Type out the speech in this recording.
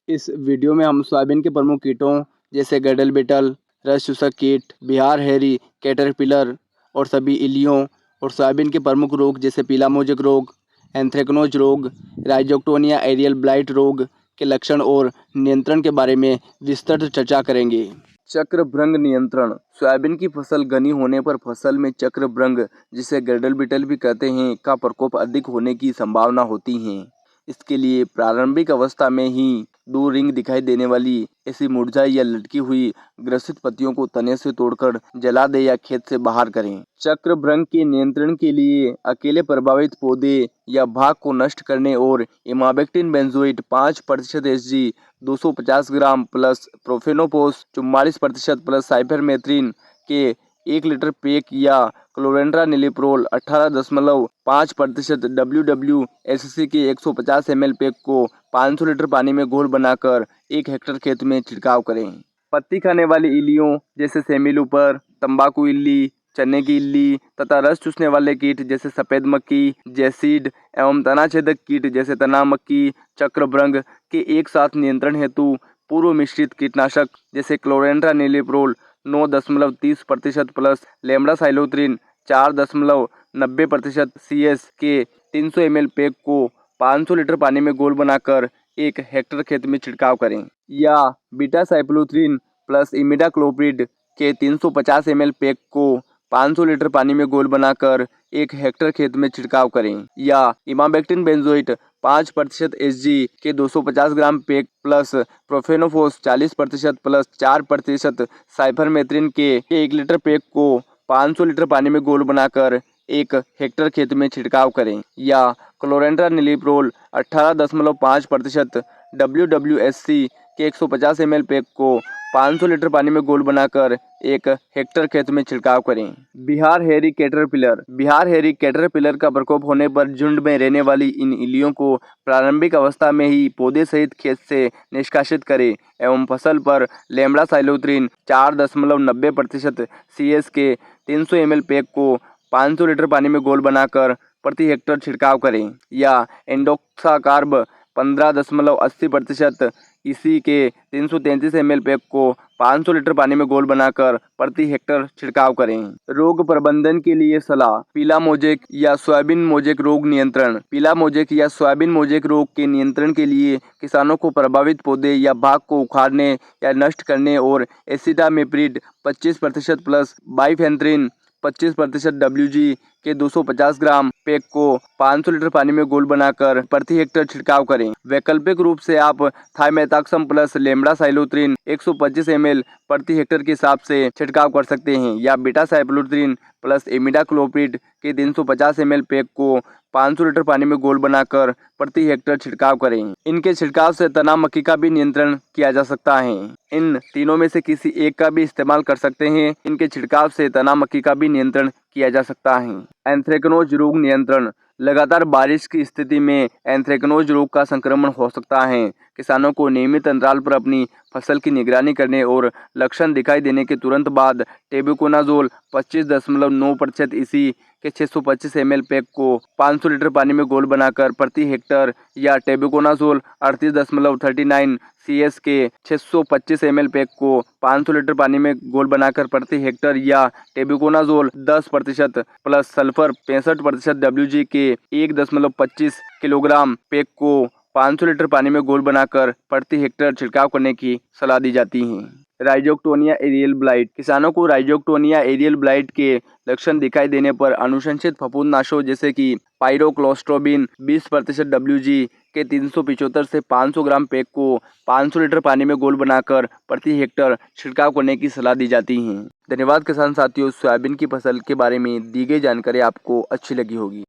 इस वीडियो में हम सोयाबीन के प्रमुख कीटों जैसे गडल बिटल, रस चूसक कीट, बिहार हैरी, कैटरपिलर और सभी इल्लियों और सोयाबीन के प्रमुख रोग जैसे पीला मोजेक रोग, एंथ्रेक्नोज रोग, राइजोक्टोनिया एरियल ब्लाइट रोग के लक्षण और नियंत्रण के बारे में विस्तृत चर्चा करेंगे। चक्रभृंग नियंत्रण। सोयाबीन की फसल घनी होने पर फसल में चक्रभृंग, जिसे गडल बिटल भी कहते हैं, का प्रकोप अधिक होने की संभावना होती है। इसके लिए प्रारंभिक अवस्था में ही 2 रिंग दिखाई देने वाली ऐसी मुरझाई या लटकी हुई ग्रसित पत्तियों को तने से तोड़कर जला दें या खेत से बाहर करें। चक्रभृंग के नियंत्रण के लिए अकेले प्रभावित पौधे या भाग को नष्ट करने और emamectin benzoate 5% Hg 250 gram plus profenofos 44% plus cypermethrin के 1 लीटर पैक या क्लोरेंट्रानिलिप्रोल 18.5% WWSC के 150 ml पैक को 500 लीटर पानी में घोल बनाकर 1 हेक्टेयर खेत में छिड़काव करें। पत्ती खाने वाली इल्लियों जैसे सेमीलूपर, तंबाकू इल्ली, चने की इल्ली तथा रस चूसने वाले कीट जैसे सफ़ेद मक्खी, जैसीड एवं तनाछेदक कीट जैसे तना मक्खी, चक्रभृंग के एक साथ नियंत्रण हेतु पूर्व मिश्रित कीटनाशक जैसे क्लोरेंट्रानिलिप्रोल 9.30% प्लस लेम्डासाइलोत्रिन 4.90% CS के 300 ml पैक को 500 लीटर पानी में घोल बनाकर 1 हेक्टेयर खेत में छिड़काव करें। या बीटासाइक्लोथ्रिन प्लस इमिडाक्लोप्रिड के 350 ml पैक को 500 लीटर पानी में घोल बनाकर 1 हेक्टेयर खेत में छिड़काव करें। या इमामेक्टिन बेंजोएट 5% Hg के 250 gram pack plus profenofos 40% plus 4% cypermethrin के 1 लीटर पैक को 500 लीटर पानी में घोल बनाकर 1 हेक्टेयर खेत में छिड़काव करें। या क्लोरेंट्रानिलिप्रोल 18.5% WWSC के 150 ml पैक को 500 लीटर पानी में घोल बनाकर 1 हेक्टेयर खेत में छिड़काव करें। Bihar Harry caterpillar. Bihar Harry caterpillar का प्रकोप होने पर झुंड में रहने वाली इन इल्लियों को प्रारंभिक अवस्था में ही पौधे सहित खेत से निष्कासित करें एवं फसल पर लेम्डासाइलोत्रिन 4.90% CS के 300 ml पैक को 500 लीटर पानी में घोल बनाकर प्रति हेक्टेयर छिड़काव करें। या एंडोक्साकार्ब 15.80% इसी के 333 ml पैक को 500 लीटर पानी में घोल बनाकर प्रति हेक्टेयर छिड़काव करें। रोग प्रबंधन के लिए सलाह। पीला मोजेक या सोयाबीन मोजेक रोग नियंत्रण। पीला मोजेक या सोयाबीन मोजेक रोग के नियंत्रण के लिए किसानों को प्रभावित पौधे या भाग को उखाड़ने या नष्ट करने और एसिटामिप्रिड 25% प्लस बाइफेंथ्रिन 25% WG के 250 ग्राम पैक को 500 लीटर पानी में घोल बनाकर प्रति हेक्टेयर छिड़काव करें। वैकल्पिक रूप से आप थाइमेथाक्सम प्लस लेम्डासाइलोत्रिन 125 ml प्रति हेक्टेयर के हिसाब से छिड़काव कर सकते हैं। या बीटासाइक्लोत्रिन प्लस इमिडाक्लोप्रिड के 350 ml पैक को 500 लीटर पानी में घोल बनाकर प्रति हेक्टेयर छिड़काव करें। इनके छिड़काव से तना मक्खी का भी नियंत्रण किया जा सकता है। इन तीनों में से किसी एक का भी इस्तेमाल कर सकते हैं। इनके छिड़काव से तना मक्खी का भी नियंत्रण किया जा सकता है। एंथ्रेक्नोज रोग नियंत्रण। लगातार बारिश की स्थिति में एंथ्रेक्नोज रोग का संक्रमण हो सकता है। किसानों को नियमित अंतराल पर अपनी फसल की निगरानी करने और लक्षण दिखाई देने के तुरंत बाद टेबुकोनाजोल 25.9% इसी के 625 ml पैक को 500 लीटर पानी में घोल बनाकर प्रति हेक्टेयर या टेबुकोनाजोल 38.39 CS के 625 ml पैक को 500 लीटर पानी में घोल बनाकर प्रति हेक्टेयर या टेबुकोनाजोल 10% प्लस सल्फर 65% WG के 1.25 किलोग्राम पैक को 500 लीटर पानी में घोल बनाकर प्रति हेक्टेयर छिड़काव करने की सलाह दी जाती है। Rhizoctonia aerial blight. किसानों को राइजोक्टोनिया एरियल ब्लाइट के लक्षण दिखाई देने पर अनुशंसित फफूंदनाशों जैसे कि पाइरोक्लोस्ट्रोबिन 20% WG के 375 से 500 ग्राम पैक को 500 लीटर पानी में घोल बनाकर प्रति हेक्टेयर छिड़काव करने की सलाह दी जाती है। धन्यवाद किसान साथियों। सोयाबीन की फसल के बारे में दी गई जानकारी आपको अच्छी लगी होगी।